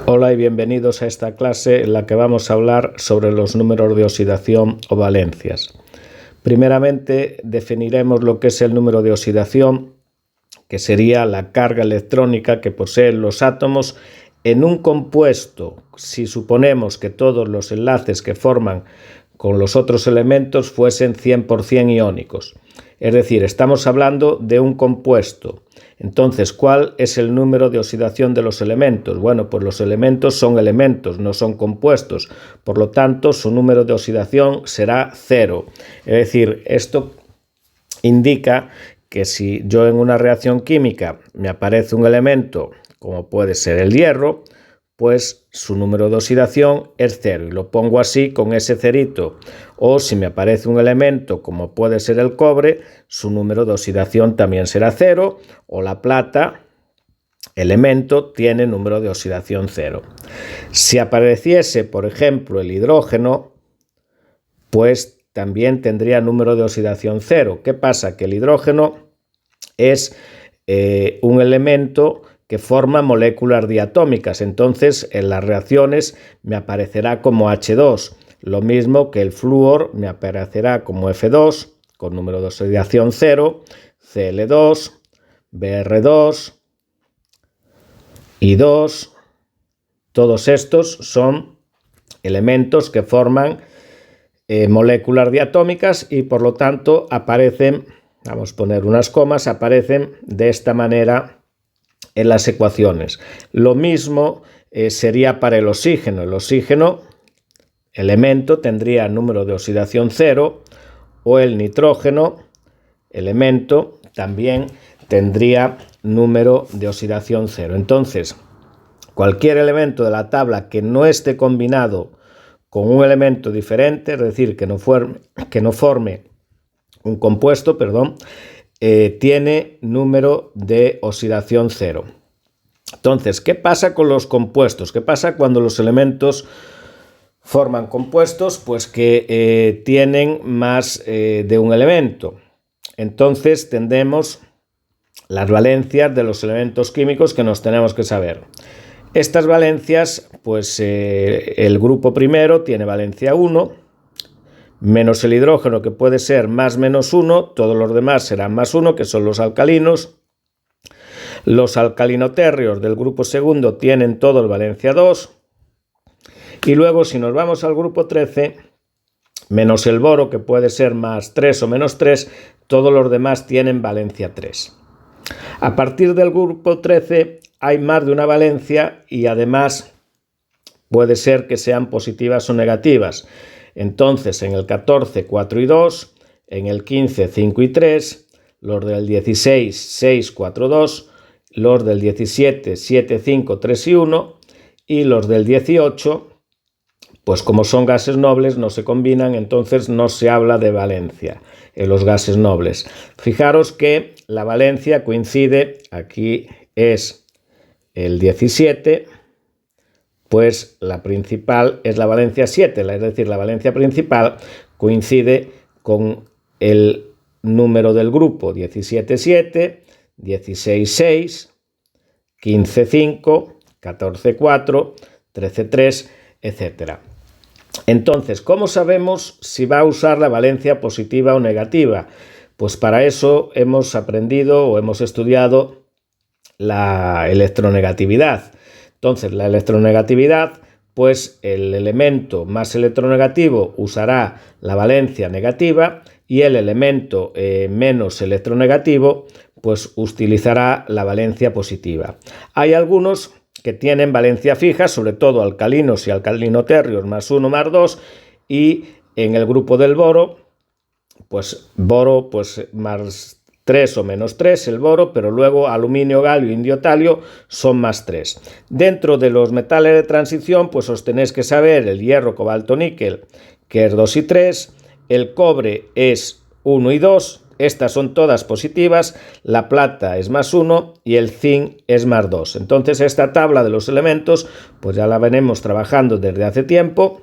Hola y bienvenidos a esta clase en la que vamos a hablar sobre los números de oxidación o valencias. Primeramente definiremos lo que es el número de oxidación, que sería la carga electrónica que poseen los átomos en un compuesto, si suponemos que todos los enlaces que forman con los otros elementos fuesen 100% iónicos. Es decir, estamos hablando de un compuesto. Entonces, ¿cuál es el número de oxidación de los elementos? Bueno, pues los elementos son elementos, no son compuestos. Por lo tanto, su número de oxidación será 0. Es decir, esto indica que si yo en una reacción química me aparece un elemento, como puede ser el hierro, pues su número de oxidación es 0 y lo pongo así con ese cerito. O si me aparece un elemento como puede ser el cobre, su número de oxidación también será 0, o la plata, elemento, tiene número de oxidación 0. Si apareciese, por ejemplo, el hidrógeno, pues también tendría número de oxidación 0. ¿Qué pasa? Que el hidrógeno es un elemento que forma moléculas diatómicas, entonces en las reacciones me aparecerá como H2, lo mismo que el flúor me aparecerá como F2 con número de oxidación 0, Cl2, Br2, I2, todos estos son elementos que forman moléculas diatómicas y por lo tanto aparecen, vamos a poner unas comas, aparecen de esta manera en las ecuaciones. Lo mismo sería para el oxígeno. El oxígeno, elemento, tendría número de oxidación 0, o el nitrógeno, elemento, también tendría número de oxidación 0. Entonces, cualquier elemento de la tabla que no esté combinado con un elemento diferente, es decir, que no forme un compuesto, tiene número de oxidación 0. Entonces, ¿qué pasa con los compuestos? ¿Qué pasa cuando los elementos forman compuestos? Pues que tienen más de un elemento. Entonces tendremos las valencias de los elementos químicos que nos tenemos que saber. Estas valencias, pues el grupo primero tiene valencia 1, menos el hidrógeno, que puede ser más menos 1, todos los demás serán más 1, que son los alcalinos. Los alcalinotérreos del grupo segundo tienen todos valencia 2. Y luego, si nos vamos al grupo 13, menos el boro, que puede ser más 3 o menos 3, todos los demás tienen valencia 3. A partir del grupo 13 hay más de una valencia y además puede ser que sean positivas o negativas. Entonces, en el 14, 4 y 2, en el 15, 5 y 3, los del 16, 6, 4, 2, los del 17, 7, 5, 3 y 1, y los del 18, pues como son gases nobles no se combinan, entonces no se habla de valencia en los gases nobles. Fijaros que la valencia coincide, aquí es el 17, pues la principal es la valencia 7, es decir, la valencia principal coincide con el número del grupo 17, 7, 16, 6, 15, 5, 14, 4, 13, 3, etc. Entonces, ¿cómo sabemos si va a usar la valencia positiva o negativa? Pues para eso hemos aprendido o hemos estudiado la electronegatividad. Entonces, la electronegatividad, pues el elemento más electronegativo usará la valencia negativa y el elemento menos electronegativo, pues utilizará la valencia positiva. Hay algunos que tienen valencia fija, sobre todo alcalinos y alcalinotérreos más 1 más 2, y en el grupo del boro, pues más 3 o menos 3 el boro, pero luego aluminio, galio, indio, talio son más 3. Dentro de los metales de transición, pues os tenéis que saber el hierro, cobalto, níquel, que es 2 y 3, el cobre es 1 y 2, estas son todas positivas, la plata es más 1 y el zinc es más 2. Entonces esta tabla de los elementos, pues ya la venimos trabajando desde hace tiempo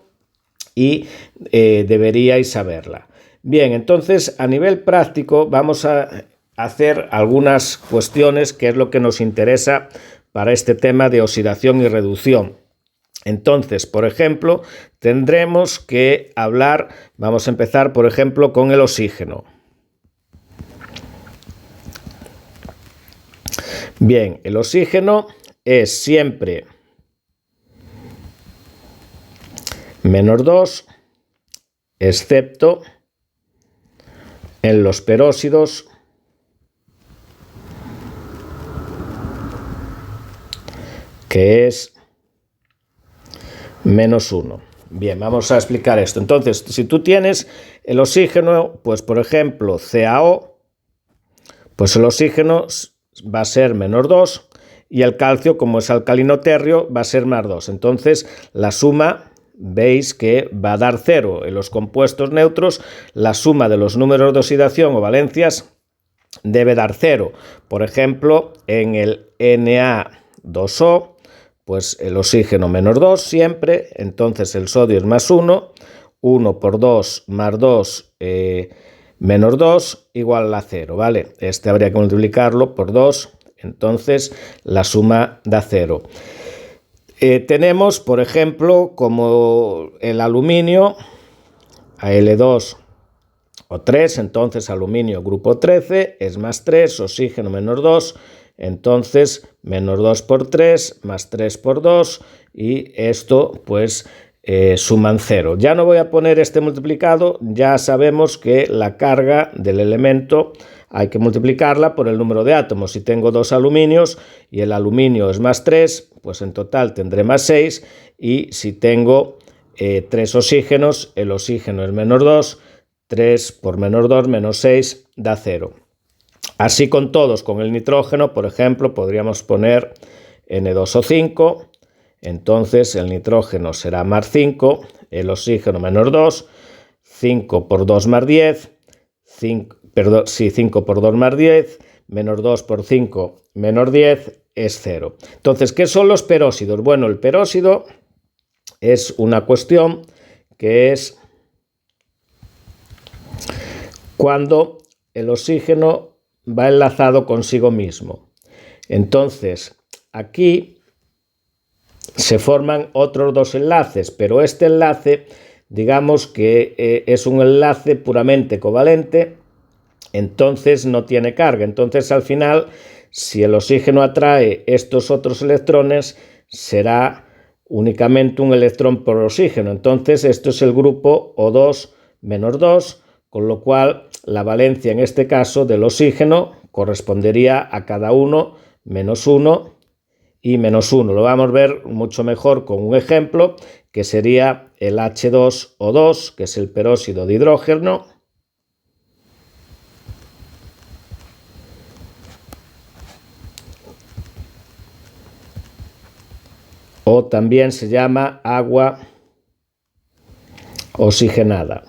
y deberíais saberla. Bien, entonces a nivel práctico vamos a hacer algunas cuestiones que es lo que nos interesa para este tema de oxidación y reducción. Entonces, por ejemplo, tendremos que hablar, vamos a empezar, por ejemplo, con el oxígeno. Bien, el oxígeno es siempre -2, excepto en los peróxidos que es -1. Bien, vamos a explicar esto. Entonces, si tú tienes el oxígeno, pues por ejemplo CaO, pues el oxígeno va a ser -2 y el calcio, como es alcalino térreo, va a ser +2. Entonces, la suma, veis que va a dar 0. En los compuestos neutros, la suma de los números de oxidación o valencias debe dar 0. Por ejemplo, en el Na2O, pues el oxígeno -2 siempre, entonces el sodio es +1, 1 por 2 más 2 menos 2 igual a 0, ¿vale? Este habría que multiplicarlo por 2, entonces la suma da 0. Tenemos, por ejemplo, como el aluminio, Al2 o 3, entonces aluminio grupo 13 es +3, oxígeno -2, entonces -2 por 3 más 3 por 2 y esto pues suman 0. Ya no voy a poner este multiplicado, ya sabemos que la carga del elemento hay que multiplicarla por el número de átomos. Si tengo 2 aluminios y el aluminio es +3, pues en total tendré +6 y si tengo 3 oxígenos, el oxígeno es -2, 3 por -2 menos 6 da 0. Así con todos, con el nitrógeno, por ejemplo, podríamos poner N2O5, entonces el nitrógeno será +5, el oxígeno -2, 5 por 2 más 10, 5 por 2 más 10, menos 2 por 5 menos 10 es 0. Entonces, ¿qué son los peróxidos? Bueno, el peróxido es una cuestión que es cuando el oxígeno va enlazado consigo mismo. Entonces, aquí se forman otros dos enlaces, pero este enlace, digamos que es un enlace puramente covalente, entonces no tiene carga. Entonces, al final, si el oxígeno atrae estos otros electrones, será únicamente un electrón por oxígeno. Entonces, esto es el grupo O2 menos 2, con lo cual la valencia en este caso del oxígeno correspondería a cada uno -1 y -1. Lo vamos a ver mucho mejor con un ejemplo que sería el H2O2, que es el peróxido de hidrógeno. O también se llama agua oxigenada.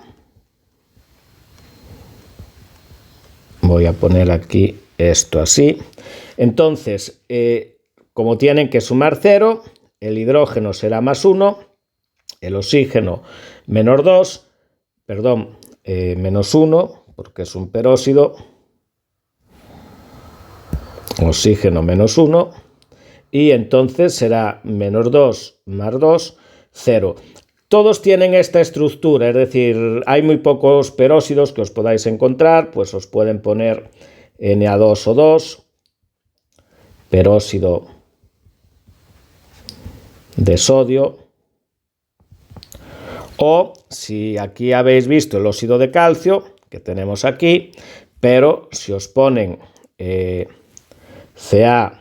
Voy a poner aquí esto así. Entonces, como tienen que sumar 0, el hidrógeno será +1, el oxígeno -2, perdón, -1, porque es un peróxido, oxígeno -1, y entonces será -2 más 2, 0. Todos tienen esta estructura, es decir, hay muy pocos peróxidos que os podáis encontrar, pues os pueden poner Na2O2, peróxido de sodio, o si aquí habéis visto el óxido de calcio, que tenemos aquí, pero si os ponen CaO2,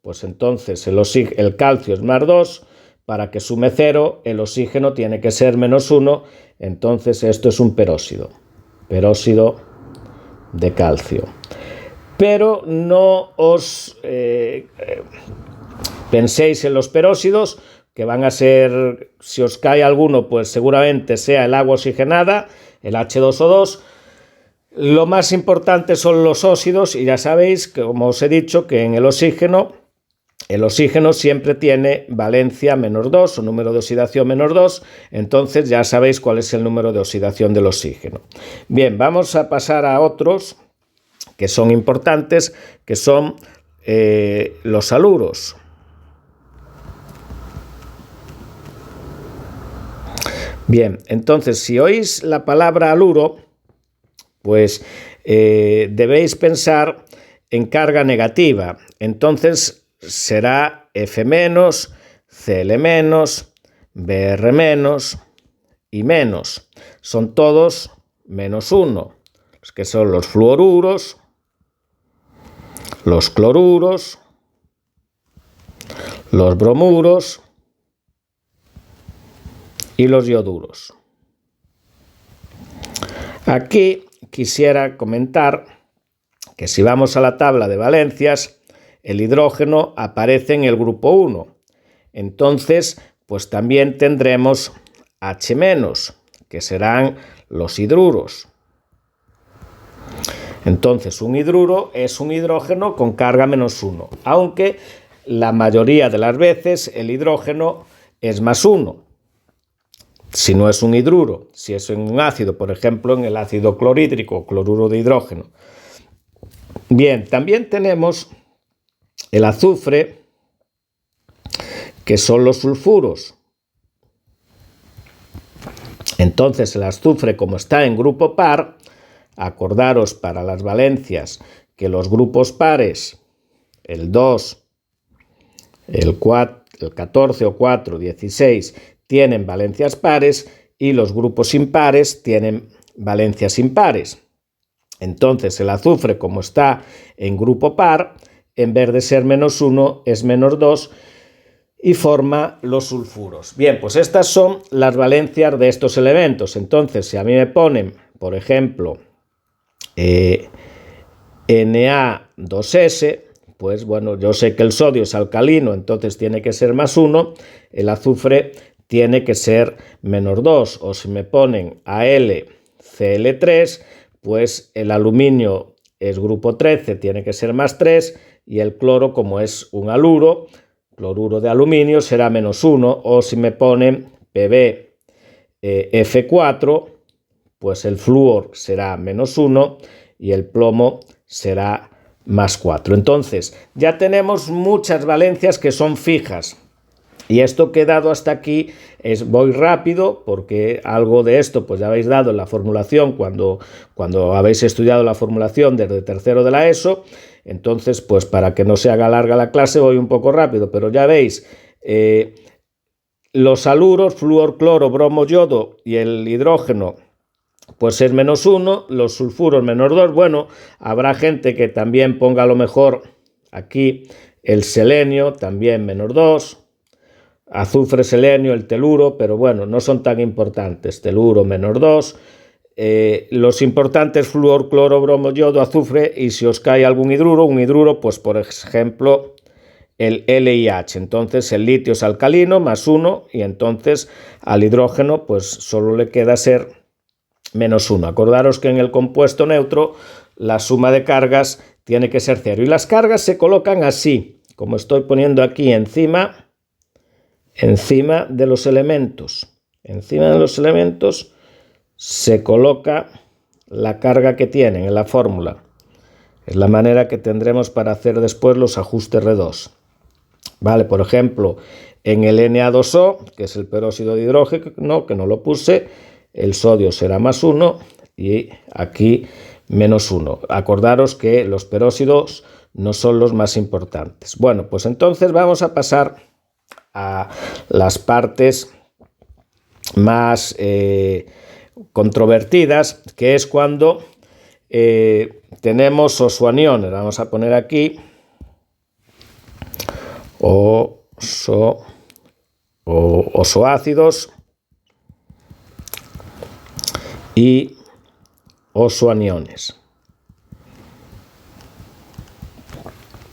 pues entonces el calcio es +2, para que sume 0, el oxígeno tiene que ser -1, entonces esto es un peróxido de calcio. Pero no os penséis en los peróxidos, que van a ser, si os cae alguno, pues seguramente sea el agua oxigenada, el H2O2. Lo más importante son los óxidos, y ya sabéis, que, como os he dicho, que en el oxígeno siempre tiene valencia -2 o número de oxidación -2, entonces ya sabéis cuál es el número de oxidación del oxígeno. Bien, vamos a pasar a otros que son importantes, que son los haluros. Bien, entonces si oís la palabra haluro, pues debéis pensar en carga negativa. Entonces será F-, Cl-, Br- y menos. Son todos -1, los que son los fluoruros, los cloruros, los bromuros y los ioduros. Aquí quisiera comentar que si vamos a la tabla de valencias, el hidrógeno aparece en el grupo 1. Entonces, pues también tendremos H-, que serán los hidruros. Entonces, un hidruro es un hidrógeno con carga -1, aunque la mayoría de las veces el hidrógeno es +1. Si no es un hidruro, si es en un ácido, por ejemplo, en el ácido clorhídrico, cloruro de hidrógeno. Bien, también tenemos el azufre, que son los sulfuros. Entonces, el azufre, como está en grupo par, acordaros para las valencias que los grupos pares, el 2, el 14 o 4, 16, tienen valencias pares y los grupos impares tienen valencias impares. Entonces el azufre, como está en grupo par, en vez de ser -1 es -2 y forma los sulfuros. Bien, pues estas son las valencias de estos elementos. Entonces, si a mí me ponen, por ejemplo, Na2S, pues bueno, yo sé que el sodio es alcalino, entonces tiene que ser +1, el azufre tiene que ser -2, o si me ponen AlCl3, pues el aluminio es grupo 13, tiene que ser +3, y el cloro, como es un haluro, cloruro de aluminio, será -1, o si me ponen PbF4, pues el flúor será -1 y el plomo será +4. Entonces, ya tenemos muchas valencias que son fijas. Y esto que he dado hasta aquí voy rápido porque algo de esto pues ya habéis dado en la formulación cuando habéis estudiado la formulación desde tercero de la ESO. Entonces, pues para que no se haga larga la clase voy un poco rápido, pero ya veis, los haluros, flúor, cloro, bromo, yodo y el hidrógeno, pues es -1, los sulfuros -2. Bueno, habrá gente que también ponga a lo mejor aquí el selenio, también -2, azufre, selenio, el teluro, pero bueno, no son tan importantes, teluro -2, los importantes flúor, cloro, bromo, yodo, azufre, y si os cae algún hidruro, un hidruro, pues por ejemplo el LiH. Entonces el litio es alcalino, +1, y entonces al hidrógeno pues solo le queda ser -1. Acordaros que en el compuesto neutro la suma de cargas tiene que ser 0, y las cargas se colocan así, como estoy poniendo aquí encima de los elementos. Encima de los elementos se coloca la carga que tienen en la fórmula. Es la manera que tendremos para hacer después los ajustes R2. Vale, por ejemplo, en el Na2O, que es el peróxido de hidrógeno, que no lo puse, el sodio será +1 y aquí -1. Acordaros que los peróxidos no son los más importantes. Bueno, pues entonces vamos a pasar a las partes más controvertidas, que es cuando tenemos ozoaniones. Vamos a poner aquí ozoácidos y ozoaniones.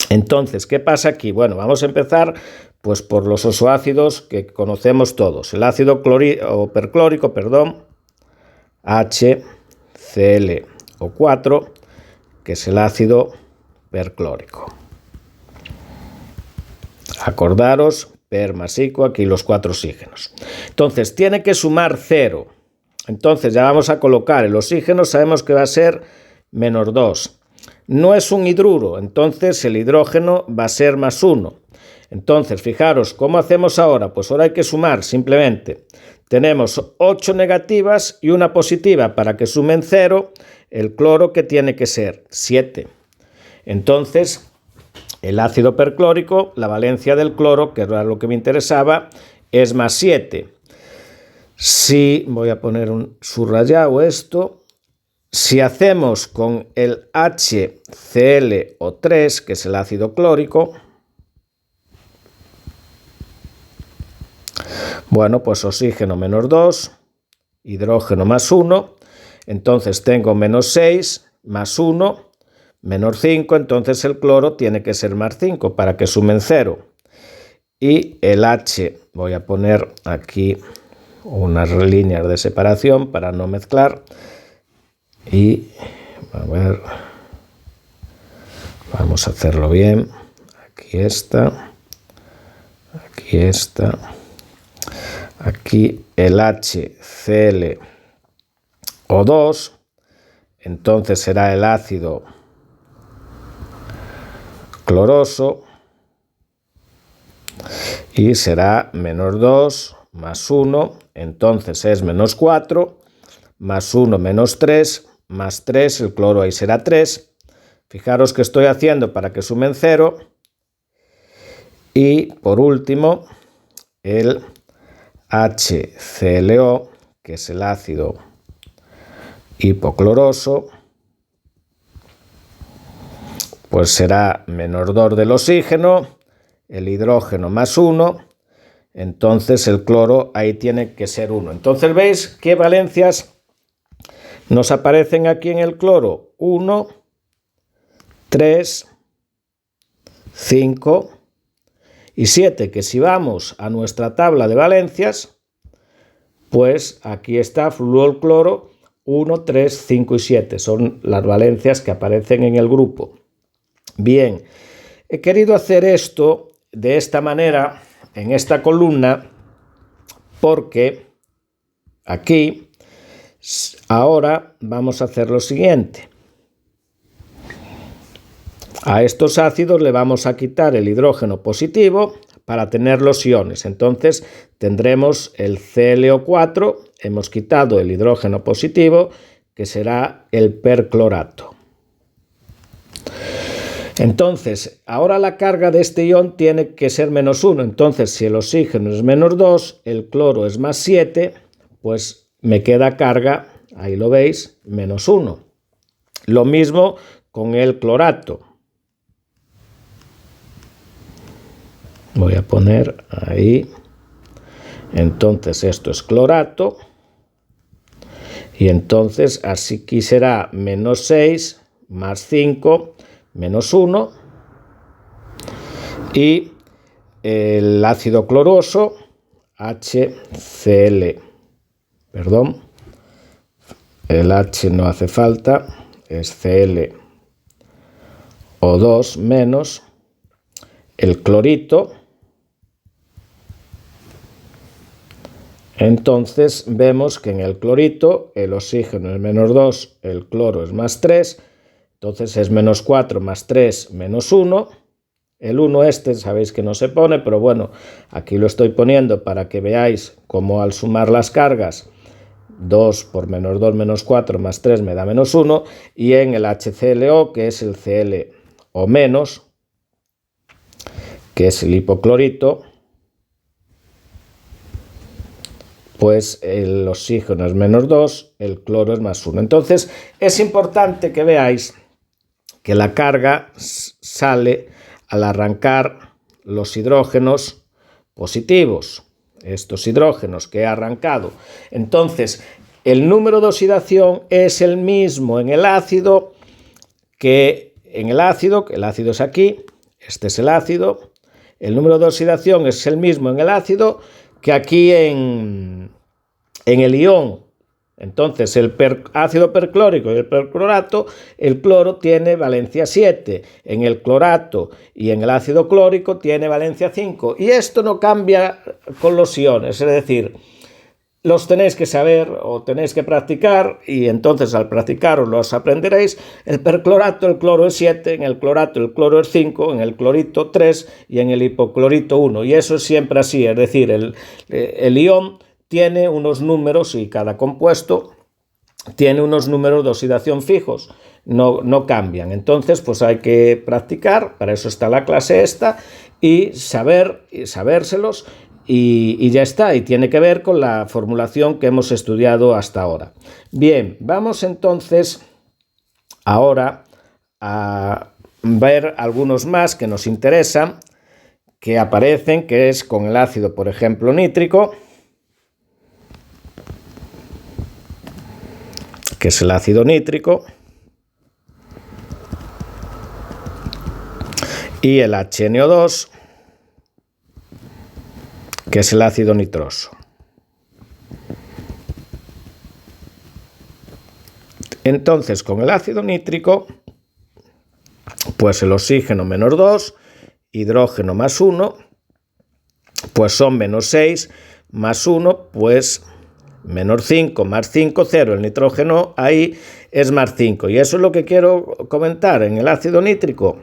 Entonces, ¿qué pasa aquí? Bueno, vamos a empezar pues por los ozoácidos que conocemos todos. El ácido perclórico, HClO4, que es el ácido perclórico. Acordaros, per más ico, aquí los 4 oxígenos. Entonces, tiene que sumar 0. Entonces, ya vamos a colocar el oxígeno, sabemos que va a ser -2. No es un hidruro, entonces el hidrógeno va a ser +1. Entonces, fijaros, ¿cómo hacemos ahora? Pues ahora hay que sumar simplemente tenemos 8 negativas y una positiva. Para que sumen 0, el cloro, ¿qué tiene que ser? 7. Entonces, el ácido perclórico, la valencia del cloro, que era lo que me interesaba, es más 7. Si voy a poner un subrayado esto, si hacemos con el HClO3, que es el ácido clórico, bueno, pues oxígeno menos 2, hidrógeno más 1, entonces tengo menos 6, más 1, menos 5, entonces el cloro tiene que ser más 5 para que sumen 0. Y el H, voy a poner aquí unas líneas de separación para no mezclar. Y a ver, vamos a hacerlo bien. Aquí está, aquí está, aquí el HClO2, entonces será el ácido cloroso y será menos 2 más 1, entonces es menos 4, más 1 menos 3, más 3, el cloro ahí será 3. Fijaros que estoy haciendo para que sumen 0. Y por último, el HClO, que es el ácido hipocloroso, pues será menos 2 del oxígeno, el hidrógeno más 1, entonces el cloro ahí tiene que ser 1. Entonces veis qué valencias nos aparecen aquí en el cloro: 1, 3, 5 y 7, que si vamos a nuestra tabla de valencias, pues aquí está fluorcloro 1, 3, 5 y 7. Son las valencias que aparecen en el grupo. Bien, he querido hacer esto de esta manera en esta columna porque aquí ahora vamos a hacer lo siguiente. A estos ácidos le vamos a quitar el hidrógeno positivo para tener los iones. Entonces tendremos el ClO4, hemos quitado el hidrógeno positivo, que será el perclorato. Entonces, ahora la carga de este ion tiene que ser menos 1. Entonces, si el oxígeno es menos 2, el cloro es más 7, pues me queda carga, ahí lo veis, menos 1. Lo mismo con el clorato. Voy a poner ahí. Entonces esto es clorato. Y entonces así aquí será menos 6 más 5 menos 1. Y el ácido cloroso, HCl, perdón, el H no hace falta, es ClO2 menos el clorito. Entonces vemos que en el clorito el oxígeno es menos 2, el cloro es más 3, entonces es menos 4 más 3 menos 1. El 1 este sabéis que no se pone, pero bueno, aquí lo estoy poniendo para que veáis cómo al sumar las cargas 2 por menos 2 menos 4 más 3 me da menos 1, y en el HClO, que es el ClO menos, que es el hipoclorito, pues el oxígeno es menos 2, el cloro es más 1. Entonces es importante que veáis que la carga sale al arrancar los hidrógenos positivos, estos hidrógenos que he arrancado. Entonces el número de oxidación es el mismo en el ácido que en el ácido es aquí, este es el ácido. El número de oxidación es el mismo en el ácido que aquí en el ion. Entonces el ácido perclórico y el perclorato, el cloro tiene valencia 7, en el clorato y en el ácido clórico tiene valencia 5, y esto no cambia con los iones, es decir, los tenéis que saber o tenéis que practicar, y entonces al practicar los aprenderéis. El perclorato, el cloro es 7, en el clorato el cloro es 5, en el clorito 3 y en el hipoclorito 1, y eso es siempre así, es decir, el ion tiene unos números y cada compuesto tiene unos números de oxidación fijos, no cambian. Entonces, pues hay que practicar, para eso está la clase esta, y sabérselos, y ya está, y tiene que ver con la formulación que hemos estudiado hasta ahora. Bien, vamos entonces ahora a ver algunos más que nos interesan, que aparecen, que es con el ácido, por ejemplo, nítrico, que es el ácido nítrico, y el HNO2, que es el ácido nitroso. Entonces, con el ácido nítrico, pues el oxígeno menos 2, hidrógeno más 1, pues son menos 6, más 1, pues menos 5, más 5, 0. El nitrógeno ahí es más 5. Y eso es lo que quiero comentar. En el ácido nítrico,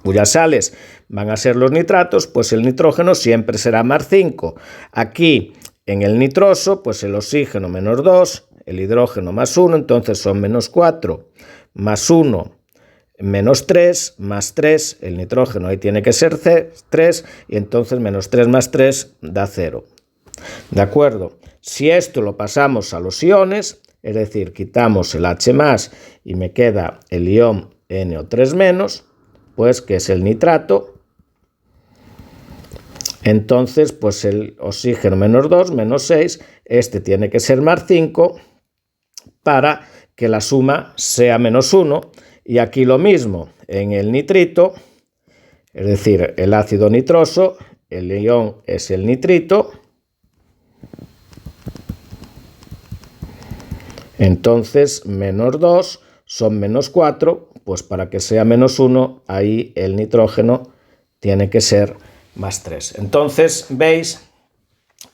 cuyas sales van a ser los nitratos, pues el nitrógeno siempre será más 5. Aquí, en el nitroso, pues el oxígeno menos 2, el hidrógeno más 1, entonces son menos 4, más 1, menos 3, más 3, el nitrógeno ahí tiene que ser 3, y entonces menos 3 más 3 da 0. ¿De acuerdo? Si esto lo pasamos a los iones, es decir, quitamos el H+, y me queda el ion NO3-, pues que es el nitrato, entonces pues el oxígeno menos 2, menos 6, este tiene que ser más 5 para que la suma sea menos 1, y aquí lo mismo, en el nitrito, es decir, el ácido nitroso, el ion es el nitrito, entonces menos 2 son menos 4, pues para que sea menos 1, ahí el nitrógeno tiene que ser más 3. Entonces veis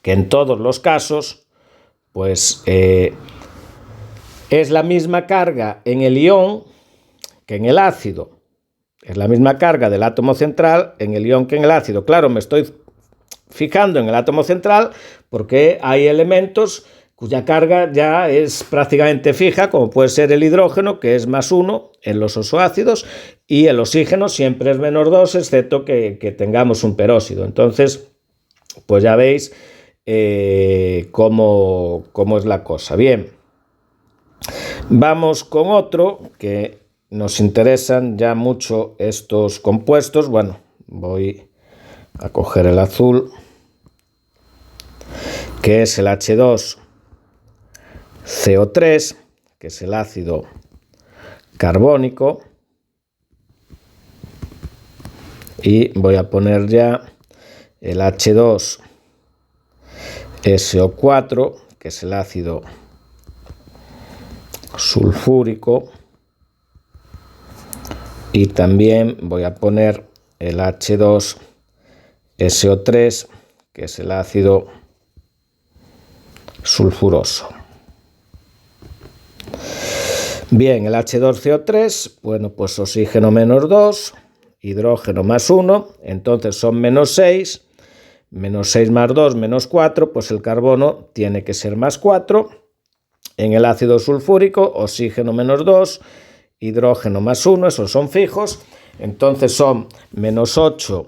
que en todos los casos, pues es la misma carga en el ion que en el ácido. Es la misma carga del átomo central en el ion que en el ácido. Claro, me estoy fijando en el átomo central porque hay elementos cuya carga ya es prácticamente fija, como puede ser el hidrógeno, que es más 1 en los ozoácidos, y el oxígeno siempre es menos 2, excepto que tengamos un peróxido. Entonces, pues ya veis cómo es la cosa. Bien, vamos con otro que nos interesan ya mucho estos compuestos. Bueno, voy a coger el azul, que es el H2CO3, que es el ácido carbónico, y voy a poner ya el H2SO4, que es el ácido sulfúrico, y también voy a poner el H2SO3, que es el ácido sulfuroso. Bien, el H2CO3, bueno, pues oxígeno menos 2, hidrógeno más 1, entonces son menos 6, menos 6 más 2, menos 4, pues el carbono tiene que ser más 4. En el ácido sulfúrico, oxígeno menos 2, hidrógeno más 1, esos son fijos, entonces son menos 8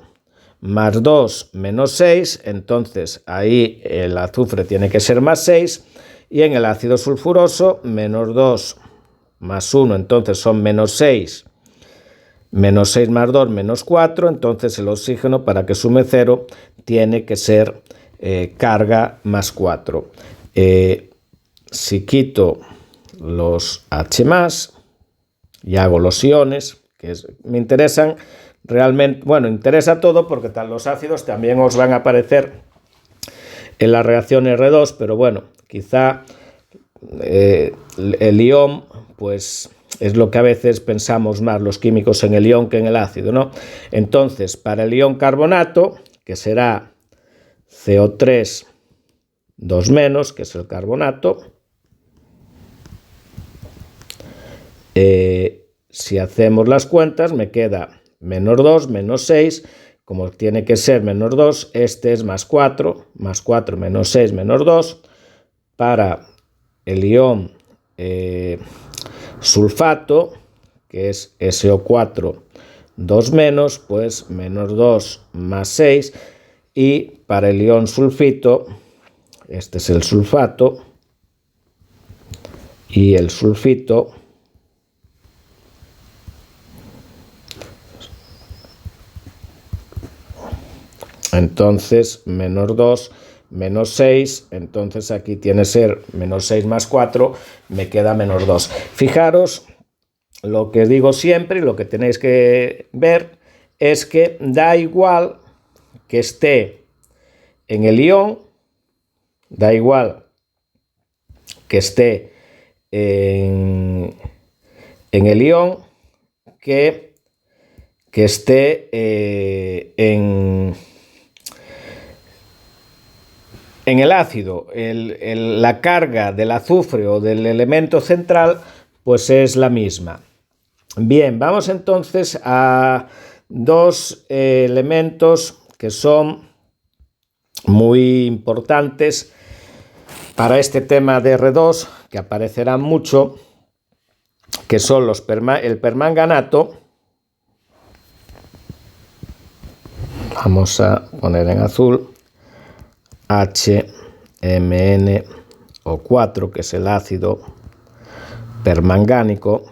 más 2, menos 6, entonces ahí el azufre tiene que ser más 6, y en el ácido sulfuroso, menos 2 más 1, entonces son menos 6, menos 6 más 2, menos 4, entonces el oxígeno, para que sume 0, tiene que ser carga más 4. Si quito los H+, y hago los iones, que me interesan realmente, bueno, interesa todo porque los ácidos también os van a aparecer en la reacción R2, pero bueno, quizá el ion, pues es lo que a veces pensamos más los químicos en el ion que en el ácido, ¿no? Entonces, para el ion carbonato, que será CO3 2-, que es el carbonato, si hacemos las cuentas, me queda menos 2, menos 6, como tiene que ser menos 2, este es más 4 menos 6 menos 2. Para el ion sulfato, que es SO4 2 menos, pues menos 2 más 6. Y para el ion sulfito, este es el sulfato, y el sulfito entonces menos 2 menos 6, entonces aquí tiene que ser menos 6 más 4, me queda menos 2. Fijaros, lo que digo siempre y lo que tenéis que ver es que da igual que esté en el ion, da igual que esté en el ion que esté en el ácido. La carga del azufre o del elemento central pues es la misma. Bien, vamos entonces a dos elementos que son muy importantes para este tema de R2, que aparecerán mucho, que son el permanganato. Vamos a poner en azul HMnO4, que es el ácido permangánico.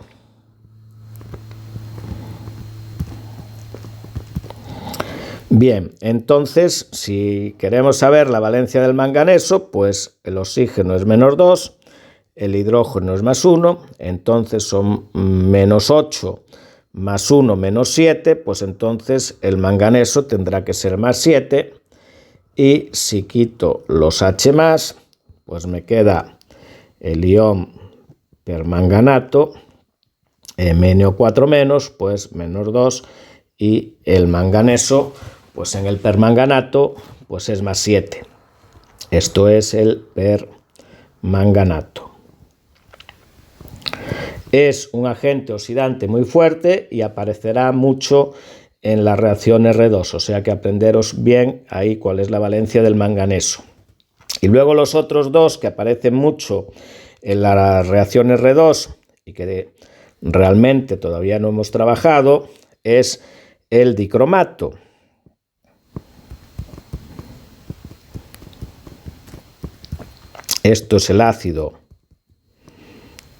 Bien, entonces, si queremos saber la valencia del manganeso, pues el oxígeno es menos 2, el hidrógeno es más 1, entonces son menos 8 más 1 menos 7, pues entonces el manganeso tendrá que ser más 7. Y si quito los H+, pues me queda el ion permanganato, MnO4-, pues menos 2, y el manganeso, pues en el permanganato, pues es más 7. Esto es el permanganato. Es un agente oxidante muy fuerte y aparecerá mucho en la reacción R2, o sea que aprenderos bien ahí cuál es la valencia del manganeso. Y luego los otros dos que aparecen mucho en la reacción R2 y que realmente todavía no hemos trabajado es el dicromato. Esto es el ácido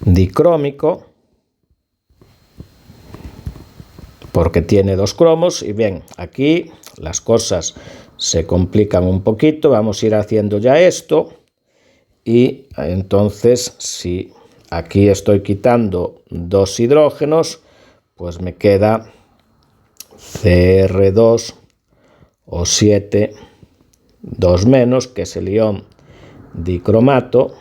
dicrómico, porque tiene dos cromos. Y bien, aquí las cosas se complican un poquito. Vamos a ir haciendo ya esto. Y entonces, si aquí estoy quitando dos hidrógenos, pues me queda Cr2O7 2-, que es el ion dicromato.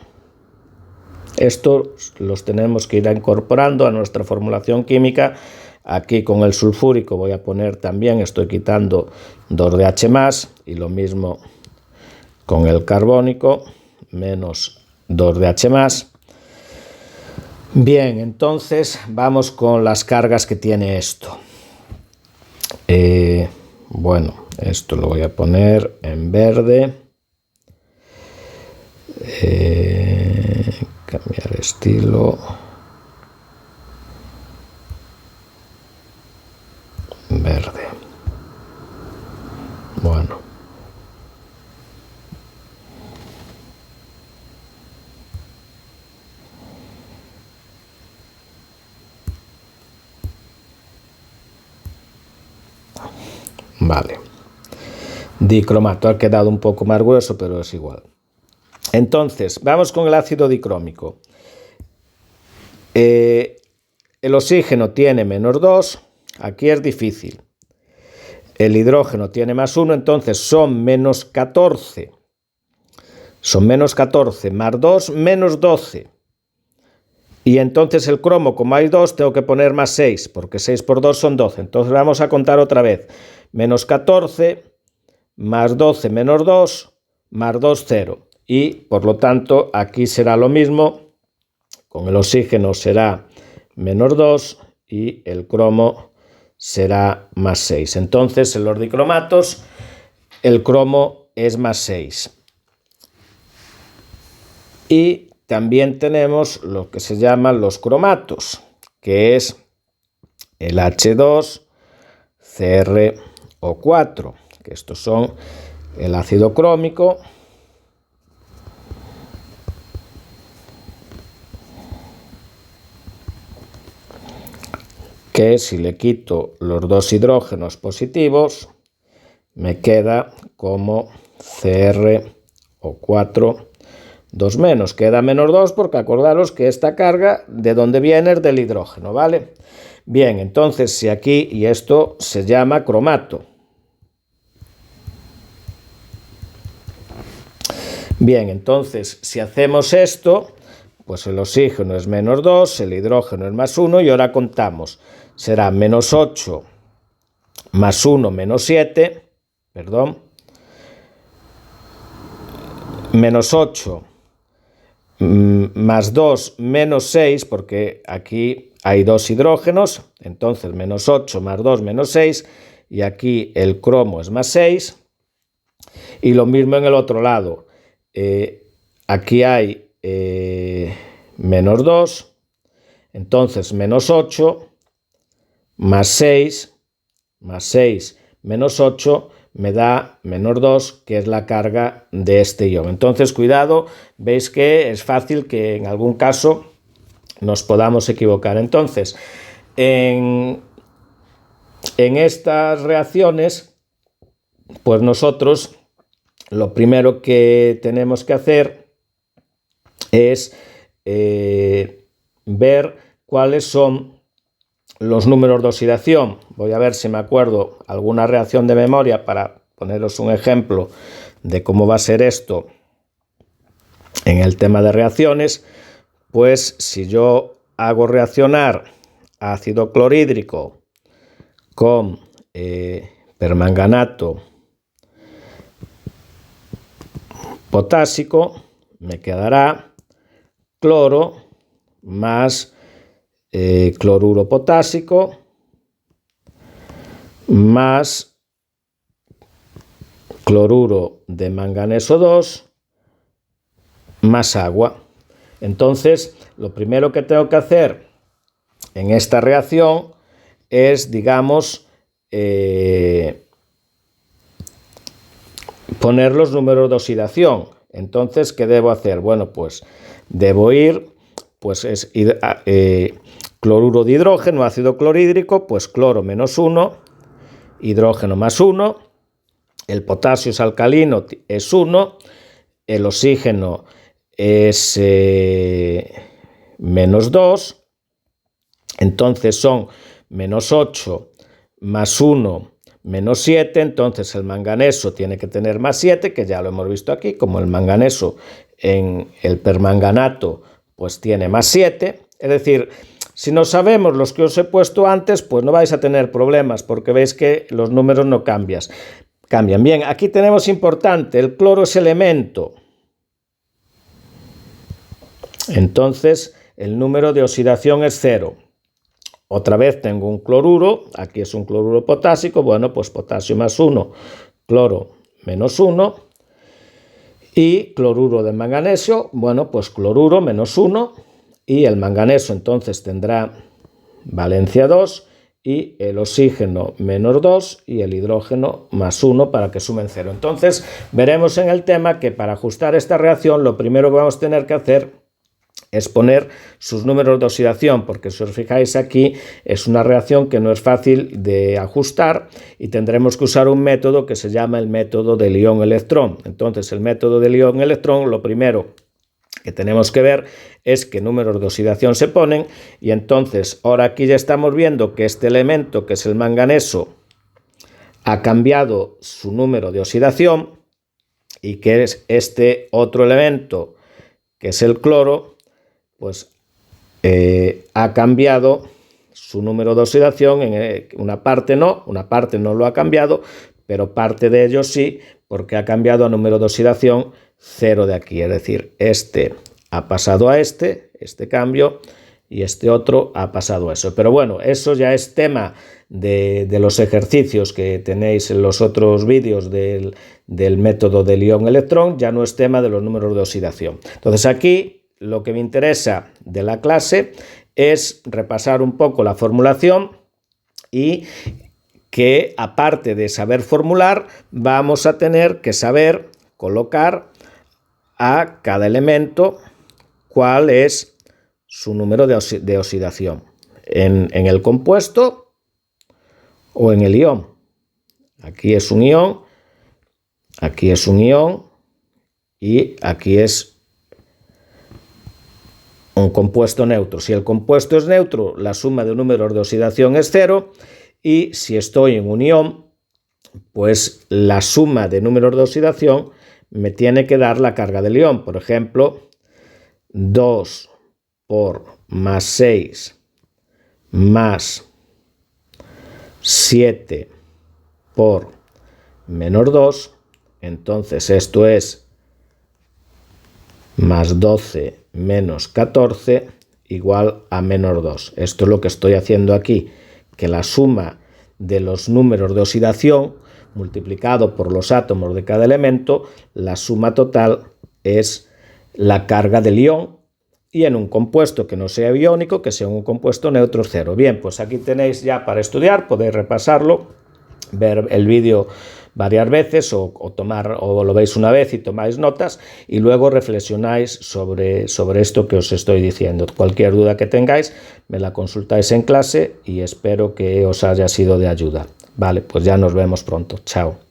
Estos los tenemos que ir incorporando a nuestra formulación química. Aquí con el sulfúrico voy a poner también, estoy quitando 2 de H+, y lo mismo con el carbónico, menos 2 de H+. Bien, entonces vamos con las cargas que tiene esto. Bueno, esto lo voy a poner en verde. Cambiar estilo. Verde. Bueno. Vale. Dicromato ha quedado un poco más grueso, pero es igual. Entonces, vamos con el ácido dicrómico. El oxígeno tiene menos 2, aquí es difícil. El hidrógeno tiene más 1, entonces son menos 14. Son menos 14 más 2, menos 12. Y entonces el cromo, como hay 2, tengo que poner más 6, porque 6 por 2 son 12. Entonces vamos a contar otra vez. Menos 14, más 12 menos 2, más 2, 0. Y por lo tanto aquí será lo mismo. Con el oxígeno será menos 2 y el cromo será más 6. Entonces, en los dicromatos, el cromo es más 6. Y también tenemos lo que se llaman los cromatos, que es el H2, CrO4, que estos son el ácido crómico, que si le quito los dos hidrógenos positivos, me queda como CrO4 2 menos. Queda menos 2 porque acordaros que esta carga de dónde viene es del hidrógeno, ¿vale? Bien, entonces si aquí, y esto se llama cromato. Bien, entonces si hacemos esto, pues el oxígeno es menos 2, el hidrógeno es más 1 y ahora contamos. Será menos 8 más 1 menos 7, perdón, menos 8 más 2 menos 6, porque aquí hay dos hidrógenos, entonces menos 8 más 2 menos 6, y aquí el cromo es más 6, y lo mismo en el otro lado. Aquí hay menos 2, entonces menos 8 más 6 menos 8 me da menos 2, que es la carga de este ion. Entonces, cuidado, veis que es fácil que en algún caso nos podamos equivocar. Entonces, en estas reacciones, pues nosotros lo primero que tenemos que hacer es ver cuáles son los números de oxidación. Voy a ver si me acuerdo alguna reacción de memoria para poneros un ejemplo de cómo va a ser esto en el tema de reacciones. Pues si yo hago reaccionar ácido clorhídrico con permanganato potásico, me quedará cloro más cloruro potásico más cloruro de manganeso 2 más agua. Entonces, lo primero que tengo que hacer en esta reacción es, digamos, poner los números de oxidación. Entonces, ¿qué debo hacer? Bueno, pues debo ir, pues es cloruro de hidrógeno, ácido clorhídrico, pues cloro menos 1, hidrógeno más 1, el potasio es alcalino, es 1, el oxígeno es menos 2, entonces son menos 8 más 1 menos 7, entonces el manganeso tiene que tener más 7, que ya lo hemos visto aquí, como el manganeso en el permanganato pues tiene más 7, es decir, si no sabemos los que os he puesto antes, pues no vais a tener problemas, porque veis que los números no cambian. Bien, aquí tenemos importante, el cloro es elemento. Entonces, el número de oxidación es 0. Otra vez tengo un cloruro, aquí es un cloruro potásico, bueno, pues potasio más 1, cloro menos 1, y cloruro de manganeso, bueno, pues cloruro menos 1, y el manganeso entonces tendrá valencia 2, y el oxígeno menos 2 y el hidrógeno más 1 para que sumen 0. Entonces, veremos en el tema que para ajustar esta reacción lo primero que vamos a tener que hacer es poner sus números de oxidación, porque si os fijáis aquí es una reacción que no es fácil de ajustar y tendremos que usar un método que se llama el método del ion-electrón. Entonces, el método del ion-electrón, lo primero que tenemos que ver es qué números de oxidación se ponen, y entonces ahora aquí ya estamos viendo que este elemento, que es el manganeso, ha cambiado su número de oxidación, y que es este otro elemento, que es el cloro, pues ha cambiado su número de oxidación. En una parte no lo ha cambiado, pero parte de ello sí, porque ha cambiado a número de oxidación 0 de aquí, es decir, este ha pasado a este cambio, y este otro ha pasado eso. Pero bueno, eso ya es tema de los ejercicios que tenéis en los otros vídeos del método del ion-electrón, ya no es tema de los números de oxidación. Entonces aquí lo que me interesa de la clase es repasar un poco la formulación y que aparte de saber formular, vamos a tener que saber colocar a cada elemento cuál es su número de oxidación en el compuesto o en el ion. Aquí es un ion, aquí es un ion y aquí es un compuesto neutro. Si el compuesto es neutro, la suma de números de oxidación es 0, y si estoy en un ion, pues la suma de números de oxidación me tiene que dar la carga del ion. Por ejemplo, 2 por más 6 más 7 por menos 2, entonces esto es más 12 menos 14 igual a menos 2. Esto es lo que estoy haciendo aquí, que la suma de los números de oxidación multiplicado por los átomos de cada elemento, la suma total es la carga del ion, y en un compuesto que no sea iónico, que sea un compuesto neutro, 0. Bien, pues aquí tenéis ya para estudiar, podéis repasarlo, ver el vídeo varias veces o lo veis una vez y tomáis notas y luego reflexionáis sobre esto que os estoy diciendo. Cualquier duda que tengáis me la consultáis en clase y espero que os haya sido de ayuda. Vale, pues ya nos vemos pronto. Chao.